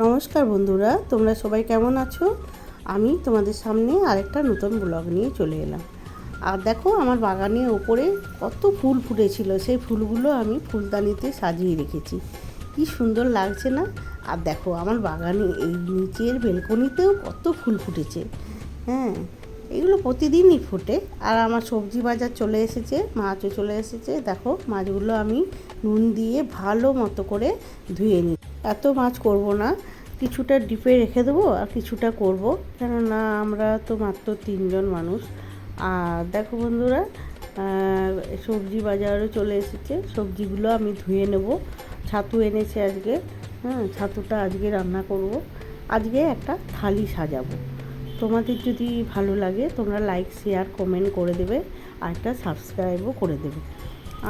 নমস্কার বন্ধুরা, তোমরা সবাই কেমন আছো? আমি তোমাদের সামনে আরেকটা নতুন ব্লগ নিয়ে চলে এলাম। আর দেখো আমার বাগানের ওপরে কত ফুল ফুটেছিল, সেই ফুলগুলো আমি ফুলদানিতে সাজিয়ে রেখেছি। কি সুন্দর লাগছে না? আর দেখো আমার বাগানে এই নিচের বেলকনিতেও কত ফুল ফুটেছে। হ্যাঁ, এগুলো প্রতিদিনই ফোটে। আর আমার সবজি বাজার চলে এসেছে, মাছও চলে এসেছে। দেখো মাছগুলো আমি নুন দিয়ে ভালো মতো করে ধুয়ে নিই। এত মাছ করব না, কিছুটা ডিপে রেখে দেবো আর কিছুটা করব, কেননা আমরা তো মাত্র 3জন মানুষ। আর দেখো বন্ধুরা, সবজি বাজারও চলে এসেছে, সবজিগুলো আমি ধুয়ে নেব। ছাতু এনেছে আজকে। হ্যাঁ, ছাতুটা আজকে রান্না করব। আজকে একটা থালি সাজাবো। তোমাদের যদি ভালো লাগে তোমরা লাইক শেয়ার কমেন্ট করে দেবে, আর একটা সাবস্ক্রাইবও করে দেবে।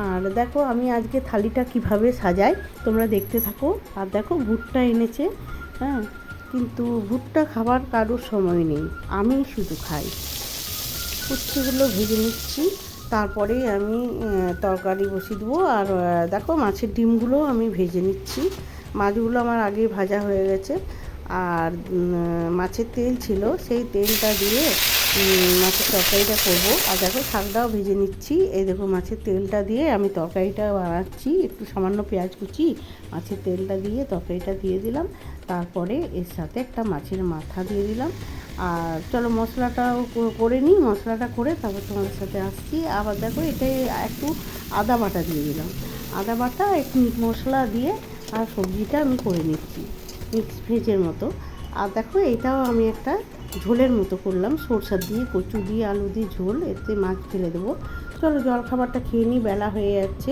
আর দেখো আমি আজকে থালিটা কিভাবে সাজাই তোমরা দেখতে থাকো। আর দেখো ভুট্টা এনেছে। হ্যাঁ, কিন্তু ভুট্টা খাবার কারোর সময় নেই, আমি শুধু খাই। উচ্ছেগুলো ভেজে নিচ্ছি, তারপরেই আমি তরকারি বসিয়ে দেবো। আর দেখো মাছের ডিমগুলো আমি ভেজে নিচ্ছি। মাছগুলো আমার আগে ভাজা হয়ে গেছে। আর মাছের তেল ছিল, সেই তেলটা দিয়ে মাছের তরকারিটা করবো। আর দেখো শাকটাও ভেজে নিচ্ছি। এই দেখো মাছের তেলটা দিয়ে আমি তরকারিটা বানাচ্ছি। একটু সামান্য পেঁয়াজ কুচি, মাছের তেলটা দিয়ে তরকারিটা দিয়ে দিলাম। তারপরে এর সাথে একটা মাছের মাথা দিয়ে দিলাম। আর চলো মশলাটাও করে নিই। মশলাটা করে তারপর তোমাদের সাথে আসছি। আবার দেখো এটাই একটু আদা বাটা দিয়ে দিলাম। আদা বাটা একটু মিট মশলা দিয়ে আর সবজিটা আমি করে নিচ্ছি মিক্স ভেজের মতো। আর দেখো এটাও আমি একটা ঝোলের মতো করলাম, সরষা দিয়ে কচু দিয়ে আলু দিয়ে ঝোল, এতে মাছ ফেলে দেবো। চলো জল খাবারটা খেয়ে নিই, বেলা হয়ে যাচ্ছে।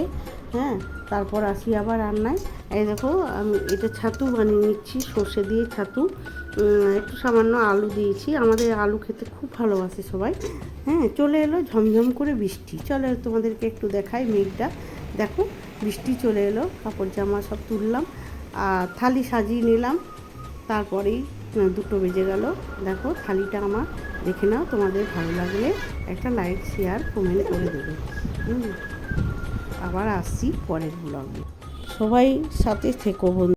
হ্যাঁ, তারপর আসি আবার রান্নায়। এই দেখো আমি এটা ছাতু বানিয়ে নিচ্ছি, সর্ষে দিয়ে ছাতু। একটু সামান্য আলু দিয়েছি, আমাদের আলু খেতে খুব ভালোবাসে সবাই। হ্যাঁ, চলে এলো ঝমঝম করে বৃষ্টি। চলো তোমাদেরকে একটু দেখাই মেঘটা। দেখো বৃষ্টি চলে এলো, কাপড় জামা সব তুললাম আর থালি সাজিয়ে নিলাম। তারপরেই 2টো বেজে গেল। দেখো থালিটা আমার দেখে নাও, তোমাদের ভালো লাগলে একটা লাইক শেয়ার কমেন্ট করে দেবে। আবার আসছি পরের ব্লগে। সবাই সাথে থেকো বন্ধু।